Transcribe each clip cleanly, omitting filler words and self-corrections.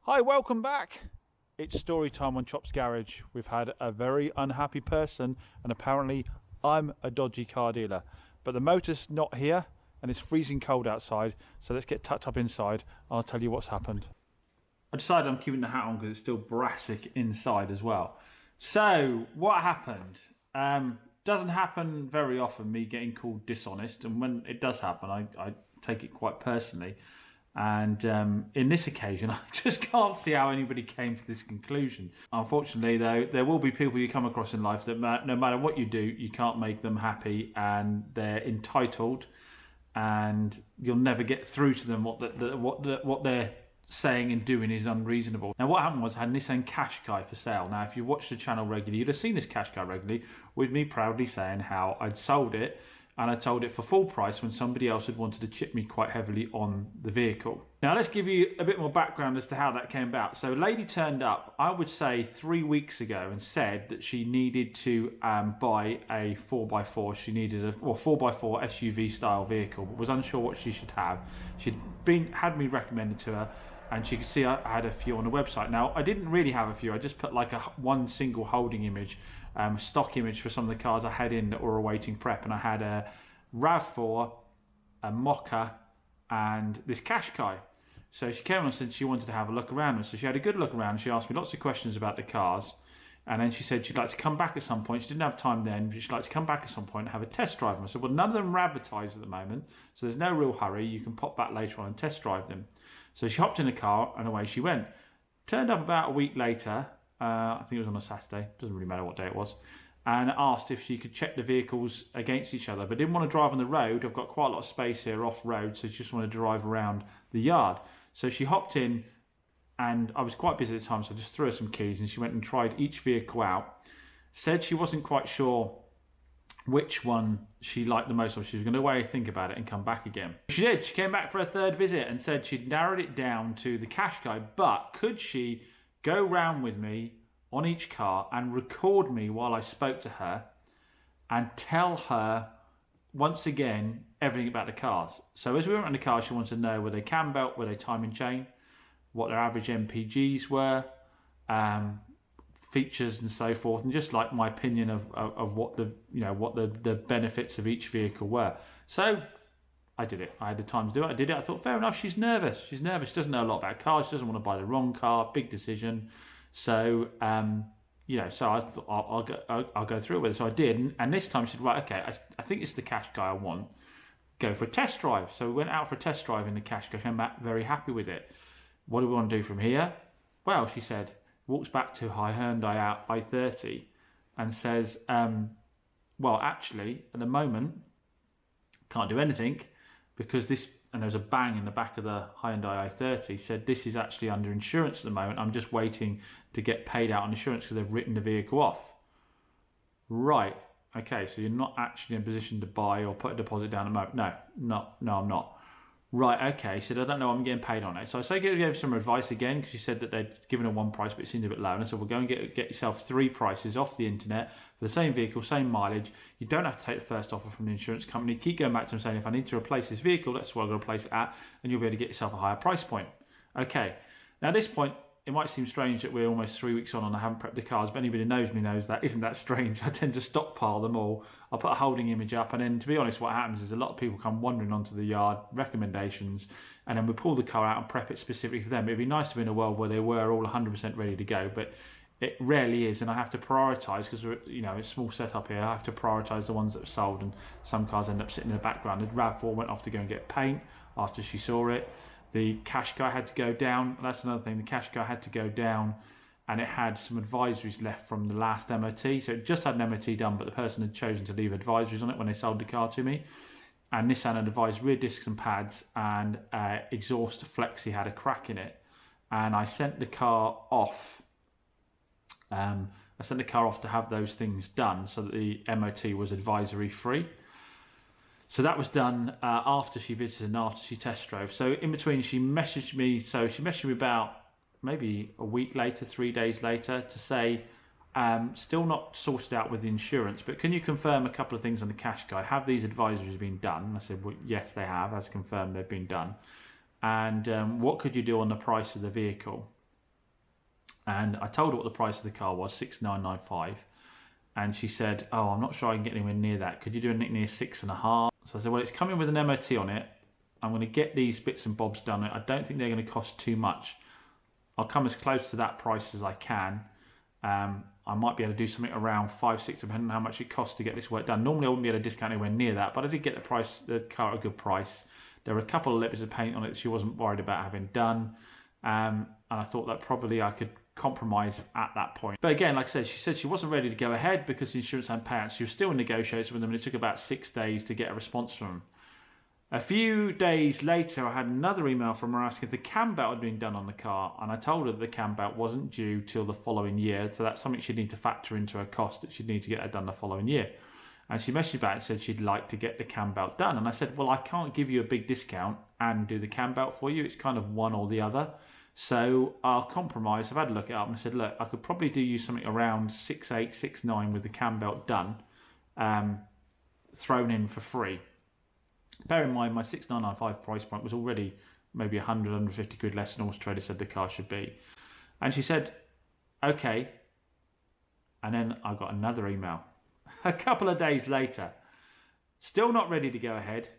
Hi, welcome back. It's story time on Chop's Garage. We've had a very unhappy person, and apparently I'm a dodgy car dealer. But the motor's not here, and it's freezing cold outside, so let's get tucked up inside. I'll tell you what's happened. I decided I'm keeping the hat on because it's still brassic inside as well. So, what happened? Doesn't happen very often, me getting called dishonest, and when it does happen, I take it quite personally. And in this occasion, I just can't see how anybody came to this conclusion. Unfortunately, though, there will be people you come across in life that no matter what you do, you can't make them happy, and they're entitled, and you'll never get through to them what they're saying and doing is unreasonable. Now, what happened was I had Nissan Qashqai for sale. Now, if you've watched the channel regularly, you'd have seen this Qashqai regularly with me proudly saying how I'd sold it, and I told it for full price when somebody else had wanted to chip me quite heavily on the vehicle. Now let's give you a bit more background as to how that came about. So a lady turned up, I would say 3 weeks ago, and said that she needed to buy a 4x4. She needed a 4x4 SUV style vehicle, but was unsure what she should have. She'd had me recommended to her, and she could see I had a few on the website. Now, I didn't really have a few. I just put like one single holding image, stock image for some of the cars I had in that were awaiting prep. And I had a RAV4, a Mocha, and this Qashqai. So she came on and said she wanted to have a look around. So she had a good look around. She asked me lots of questions about the cars. And then she said she'd like to come back at some point. She didn't have time then, but she'd like to come back at some point and have a test drive them. I said, well, none of them are advertised at the moment, so there's no real hurry. You can pop back later on and test drive them. So she hopped in the car and away she went. Turned up about a week later, I think it was on a Saturday, doesn't really matter what day it was, and asked if she could check the vehicles against each other, but didn't want to drive on the road. I've got quite a lot of space here off road, so she just wanted to drive around the yard. So she hopped in, and I was quite busy at the time, so I just threw her some keys and she went and tried each vehicle out. Said she wasn't quite sure which one she liked the most, or she was going to wait, think about it and come back again. She did. She came back for a third visit and said she'd narrowed it down to the Qashqai, but could she go round with me on each car and record me while I spoke to her and tell her once again everything about the cars. So as we went around the car, she wanted to know, were they cam belt, were they timing chain, what their average MPGs were, features and so forth, and just like my opinion of what the benefits of each vehicle were. So I did it. I had the time to do it. I did it. I thought, fair enough. She's nervous. She's nervous. She doesn't know a lot about cars. She doesn't want to buy the wrong car. Big decision. So so I thought I'll go through it with her. So I did, and this time she said, right, okay, I think it's the Qashqai I want. Go for a test drive. So we went out for a test drive in the Qashqai. Came back very happy with it. What do we want to do from here? Well, she said, walks back to her Hyundai i30 and says, well, actually, at the moment, can't do anything because this, and there was a bang in the back of the Hyundai i30, said this is actually under insurance at the moment. I'm just waiting to get paid out on insurance because they've written the vehicle off. Right. Okay, so you're not actually in a position to buy or put a deposit down at the moment. No, I'm not. Right, okay, she said, I don't know, I'm getting paid on it. So I gave her some advice again, because she said that they'd given her one price, but it seemed a bit low. And I said, well, go and get yourself 3 prices off the internet for the same vehicle, same mileage. You don't have to take the first offer from the insurance company. Keep going back to them saying, if I need to replace this vehicle, that's what I'm going to replace it at, and you'll be able to get yourself a higher price point. Okay, now at this point, it might seem strange that we're almost 3 weeks on and I haven't prepped the cars, but anybody who knows me knows that isn't that strange. I tend to stockpile them all. I'll put a holding image up, and then to be honest, what happens is a lot of people come wandering onto the yard, recommendations, and then we pull the car out and prep it specifically for them. It'd be nice to be in a world where they were all 100% ready to go, but it rarely is, and I have to prioritise because it's a small setup here. I have to prioritise the ones that are sold, and some cars end up sitting in the background. The RAV4 went off to go and get paint after she saw it. The Qashqai had to go down. That's another thing. The Qashqai had to go down, and it had some advisories left from the last MOT. So it just had an MOT done, but the person had chosen to leave advisories on it when they sold the car to me. And Nissan had advised rear discs and pads, and exhaust flexi had a crack in it. And I sent the car off. I sent the car off to have those things done so that the MOT was advisory free. So that was done after she visited and after she test drove. So in between, she messaged me. So she messaged me about maybe a week later, 3 days later, to say, still not sorted out with the insurance, but can you confirm a couple of things on the Qashqai? Have these advisories been done? And I said, well, yes, they have. As confirmed, they've been done. And what could you do on the price of the vehicle? And I told her what the price of the car was, 6,995. And she said, oh, I'm not sure I can get anywhere near that. Could you do anything near 6.5? So I said, well, it's coming with an MOT on it. I'm going to get these bits and bobs done. I don't think they're going to cost too much. I'll come as close to that price as I can. I might be able to do something around 5, 6, depending on how much it costs to get this work done. Normally I wouldn't be able to discount anywhere near that, but I did get the car at a good price. There were a couple of lips of paint on it that she wasn't worried about having done. And I thought that probably I could compromise at that point. But again, like I said, she said she wasn't ready to go ahead because the insurance hadn't paid out. She was still in negotiations with them, and it took about 6 days to get a response from them. A few days later, I had another email from her asking if the cam belt had been done on the car, and I told her that the cam belt wasn't due till the following year, so that's something she'd need to factor into her cost, that she'd need to get that done the following year. And she messaged back and said she'd like to get the cam belt done, and I said, well, I can't give you a big discount and do the cam belt for you. It's kind of one or the other. So I'll compromise. I've had a look it up, and I said, look, I could probably do you something around 6.8, 6.9 with the cam belt done, thrown in for free. Bear in mind, my 6,995 price point was already maybe 100, 150 quid less than Auto Trader said the car should be. And she said, okay. And then I got another email a couple of days later. Still not ready to go ahead.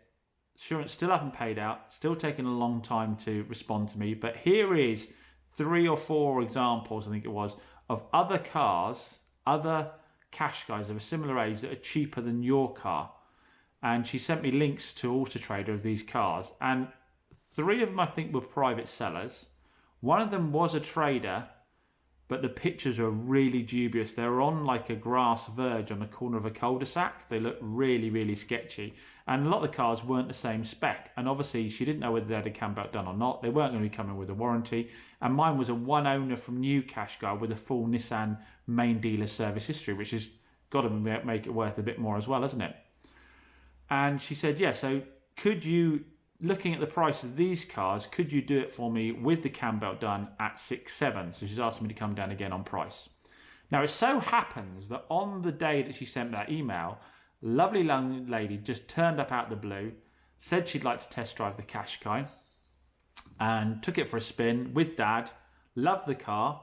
Insurance still haven't paid out. Still taking a long time to respond to me. But here is 3 or 4 examples, I think it was, of other cars, other cash guys of a similar age that are cheaper than your car. And she sent me links to Auto Trader of these cars, and 3 of them I think were private sellers. One of them was a trader, but the pictures were really dubious. They were on like a grass verge on the corner of a cul-de-sac. They looked really, really sketchy. And a lot of the cars weren't the same spec. And obviously she didn't know whether they had a cam belt done or not. They weren't going to be coming with a warranty. And mine was a one owner from new cash guy with a full Nissan main dealer service history, which has got to make it worth a bit more as well, hasn't it? And she said, yeah, so could you, looking at the price of these cars, could you do it for me with the cam belt done at 6.7? So she's asked me to come down again on price. Now, it so happens that on the day that she sent that email, lovely young lady just turned up out of the blue, said she'd like to test drive the Qashqai, and took it for a spin with Dad, loved the car,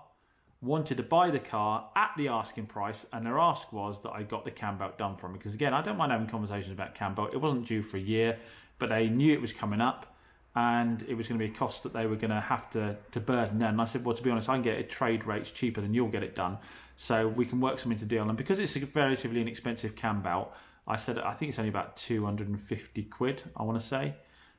wanted to buy the car at the asking price, and their ask was that I got the cam belt done for me. Because again, I don't mind having conversations about cam belt. It wasn't due for a year, but they knew it was coming up, and it was going to be a cost that they were going to have to burden them. And I said, well, to be honest, I can get it trade rates cheaper than you'll get it done, so we can work something to deal. And because it's a relatively inexpensive cam belt, I said I think it's only about 250 quid, I want to say.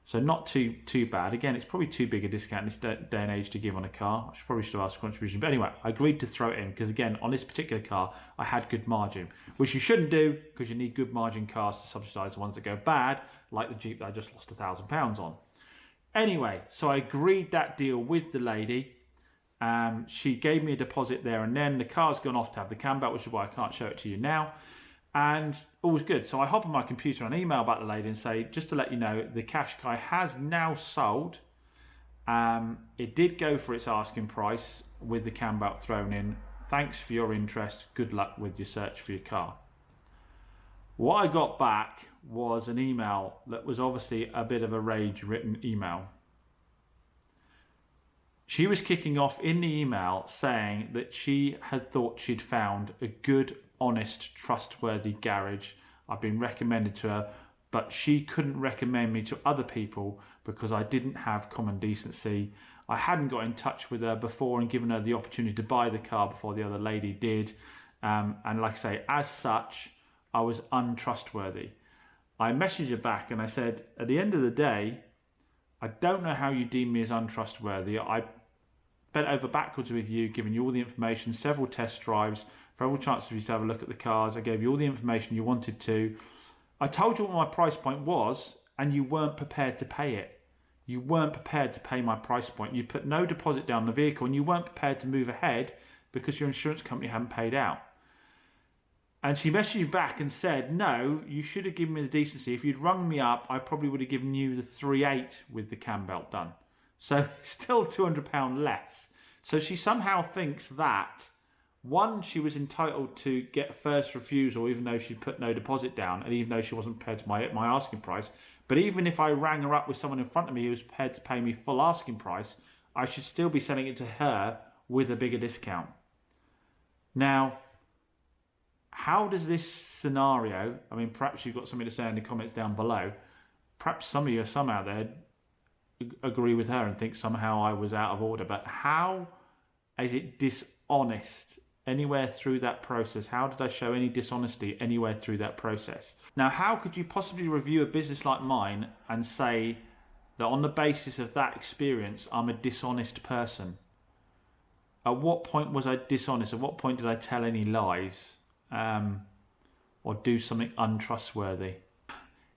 So not too bad. Again, it's probably too big a discount in this day and age to give on a car. I probably should have asked for contribution. But anyway, I agreed to throw it in because, again, on this particular car, I had good margin, which you shouldn't do because you need good margin cars to subsidise the ones that go bad, like the Jeep that I just lost £1,000 on. Anyway, so I agreed that deal with the lady. She gave me a deposit there and then. The car's gone off to have the cam belt, which is why I can't show it to you now. And all was good. So I hop on my computer and email back the lady and say, just to let you know, the Qashqai has now sold. It did go for its asking price with the cam belt thrown in. Thanks for your interest. Good luck with your search for your car. What I got back was an email that was obviously a bit of a rage written email. She was kicking off in the email saying that she had thought she'd found a good, honest, trustworthy garage. I've been recommended to her, but she couldn't recommend me to other people because I didn't have common decency. I hadn't got in touch with her before and given her the opportunity to buy the car before the other lady did. And like I say, as such, I was untrustworthy. I messaged her back and I said, at the end of the day, I don't know how you deem me as untrustworthy. I bent over backwards with you, giving you all the information, several test drives, several chances for you to have a look at the cars. I gave you all the information you wanted to. I told you what my price point was, and you weren't prepared to pay it. You weren't prepared to pay my price point. You put no deposit down the vehicle, and you weren't prepared to move ahead because your insurance company hadn't paid out. And she messaged you back and said, no, you should have given me the decency. If you'd rung me up, I probably would have given you the 3.8 with the cam belt done. So still £200 less. So she somehow thinks that, one, she was entitled to get first refusal even though she put no deposit down and even though she wasn't prepared to my asking price. But even if I rang her up with someone in front of me who was prepared to pay me full asking price, I should still be selling it to her with a bigger discount. Now, how does this scenario, I mean, perhaps you've got something to say in the comments down below. Perhaps some out there agree with her and think somehow I was out of order, but how is it dishonest anywhere through that process? How did I show any dishonesty anywhere through that process? Now, how could you possibly review a business like mine and say that on the basis of that experience, I'm a dishonest person? At what point was I dishonest? At what point did I tell any lies or do something untrustworthy?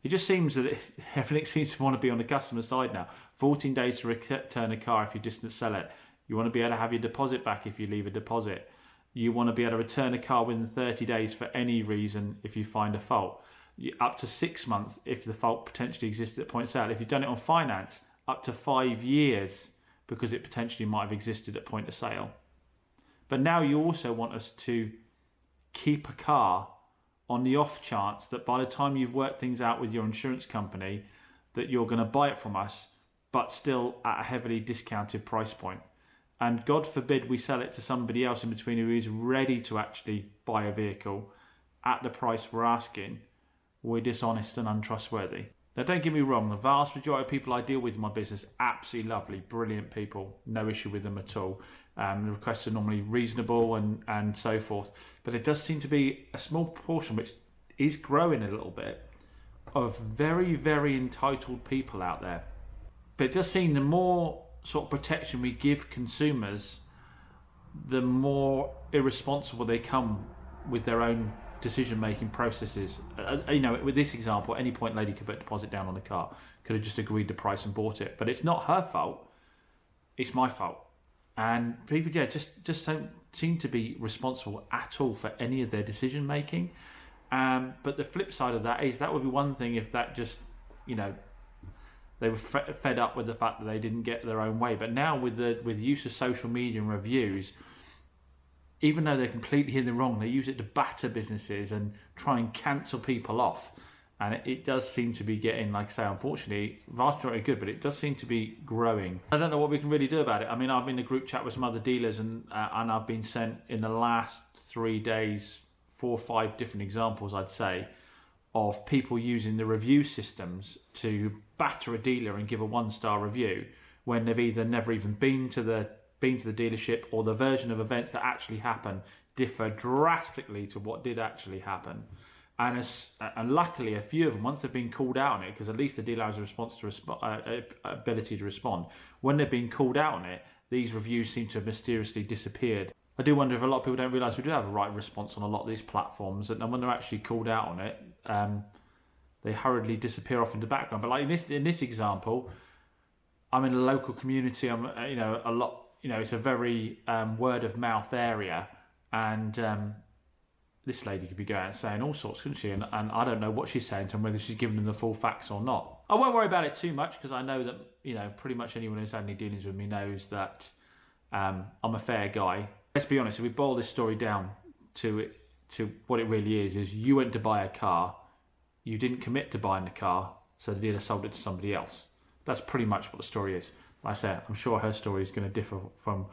It just seems that everything seems to want to be on the customer side now. 14 days to return a car if you didn't sell it. You want to be able to have your deposit back if you leave a deposit. You want to be able to return a car within 30 days for any reason if you find a fault. Up to 6 months if the fault potentially existed at point of sale. If you've done it on finance, up to 5 years because it potentially might have existed at point of sale. But now you also want us to keep a car on the off chance that by the time you've worked things out with your insurance company that you're going to buy it from us, but still at a heavily discounted price point. And God forbid we sell it to somebody else in between who is ready to actually buy a vehicle at the price we're asking. We're dishonest and untrustworthy. Now, don't get me wrong, the vast majority of people I deal with in my business, absolutely lovely, brilliant people, no issue with them at all. The requests are normally reasonable and so forth. But there does seem to be a small portion, which is growing a little bit, of very, very entitled people out there. But it does seem the more sort of protection we give consumers, the more irresponsible they come with their own decision-making processes. With this example, at any point lady could put a deposit down on the car, could have just agreed the price and bought it. But it's not her fault, it's my fault. And people, just don't seem to be responsible at all for any of their decision-making. But the flip side of that is that would be one thing if that just, they were fed up with the fact that they didn't get their own way. But now with the use of social media and reviews, even though they're completely in the wrong, they use it to batter businesses and try and cancel people off. And it does seem to be getting, like I say, unfortunately, vast majority good, but it does seem to be growing. I don't know what we can really do about it. I mean, I've been in a group chat with some other dealers and I've been sent in the last 3 days, 4 or 5 different examples, I'd say, of people using the review systems to batter a dealer and give a 1-star review when they've either never even been to the dealership, or the version of events that actually happen differ drastically to what did actually happen. And luckily, a few of them, once they've been called out on it, because at least the dealer has a ability to respond. When they've been called out on it, these reviews seem to have mysteriously disappeared. I do wonder if a lot of people don't realise we do have a right response on a lot of these platforms, and when they're actually called out on it, they hurriedly disappear off in the background. But like in this example, I'm in a local community. I'm a lot. It's a very word of mouth area, and this lady could be going out saying all sorts, couldn't she? And I don't know what she's saying to them, whether she's giving them the full facts or not. I won't worry about it too much because I know that pretty much anyone who's had any dealings with me knows that I'm a fair guy. Let's be honest. If we boil this story down to what it really is you went to buy a car, you didn't commit to buying the car, so the dealer sold it to somebody else. That's pretty much what the story is. Like I said, I'm sure her story is going to differ from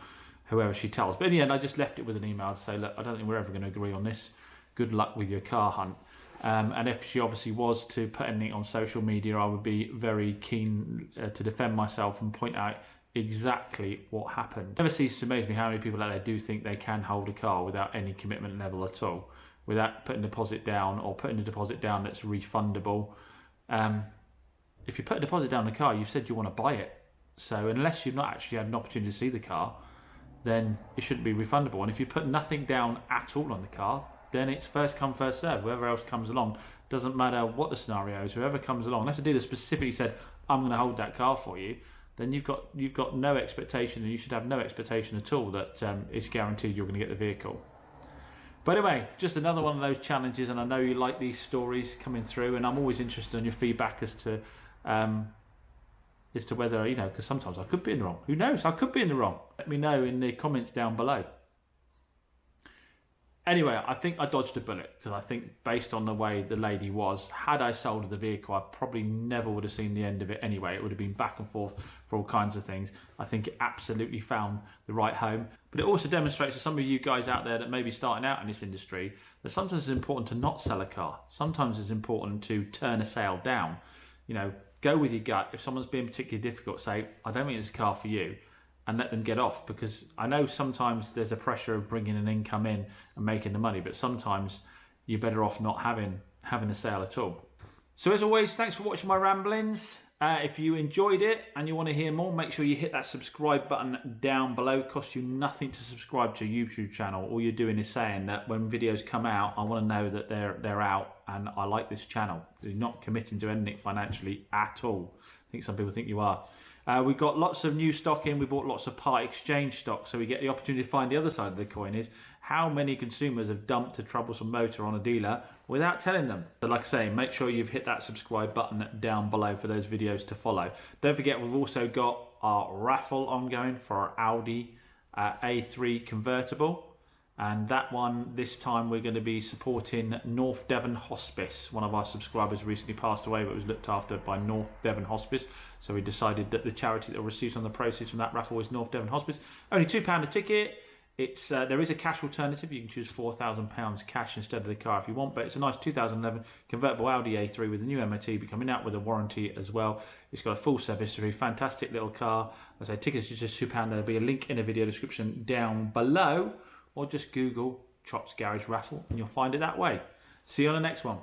whoever she tells. But in the end, I just left it with an email to say, look, I don't think we're ever going to agree on this. Good luck with your car hunt. And if she obviously was to put anything on social media, I would be very keen to defend myself and point out exactly what happened. It never ceases to amaze me how many people out there do think they can hold a car without any commitment level at all, without putting a deposit down or putting a deposit down that's refundable. If you put a deposit down on the car, you've said you want to buy it. So unless you've not actually had an opportunity to see the car, then it shouldn't be refundable. And if you put nothing down at all on the car, then it's first come, first serve. Whoever else comes along, doesn't matter what the scenario is, whoever comes along, unless the dealer specifically said, I'm going to hold that car for you, then you've got no expectation, and you should have no expectation at all that it's guaranteed you're going to get the vehicle. But anyway, just another one of those challenges, and I know you like these stories coming through, and I'm always interested in your feedback as to whether, because sometimes I could be in the wrong. Who knows? I could be in the wrong. Let me know in the comments down below. Anyway, I think I dodged a bullet because I think based on the way the lady was, had I sold her the vehicle, I probably never would have seen the end of it anyway. It would have been back and forth for all kinds of things. I think it absolutely found the right home. But it also demonstrates to some of you guys out there that may be starting out in this industry that sometimes it's important to not sell a car. Sometimes it's important to turn a sale down. You know, go with your gut. If someone's being particularly difficult, say, I don't think it's a car for you, and let them get off, because I know sometimes there's a pressure of bringing an income in and making the money, but sometimes you're better off not having a sale at all. So as always, thanks for watching my ramblings. If you enjoyed it and you want to hear more, make sure you hit that subscribe button down below. It costs you nothing to subscribe to a YouTube channel. All you're doing is saying that when videos come out, I want to know that they're out and I like this channel. You're not committing to anything financially at all. I think some people think you are. We've got lots of new stock in. We bought lots of part exchange stock, so we get the opportunity to find the other side of the coin is how many consumers have dumped a troublesome motor on a dealer without telling them. So like I say, make sure you've hit that subscribe button down below for those videos to follow. Don't forget, we've also got our raffle ongoing for our Audi A3 convertible. And that one, this time we're going to be supporting North Devon Hospice. One of our subscribers recently passed away, but was looked after by North Devon Hospice. So we decided that the charity that receives on the proceeds from that raffle is North Devon Hospice. Only £2 a ticket. It's there is a cash alternative. You can choose £4,000 cash instead of the car if you want, but it's a nice 2011 convertible Audi A3 with a new MOT, but coming out with a warranty as well. It's got a full service history, fantastic little car. As I say, tickets are just £2. There'll be a link in the video description down below, or just Google Chops Garage Raffle and you'll find it that way. See you on the next one.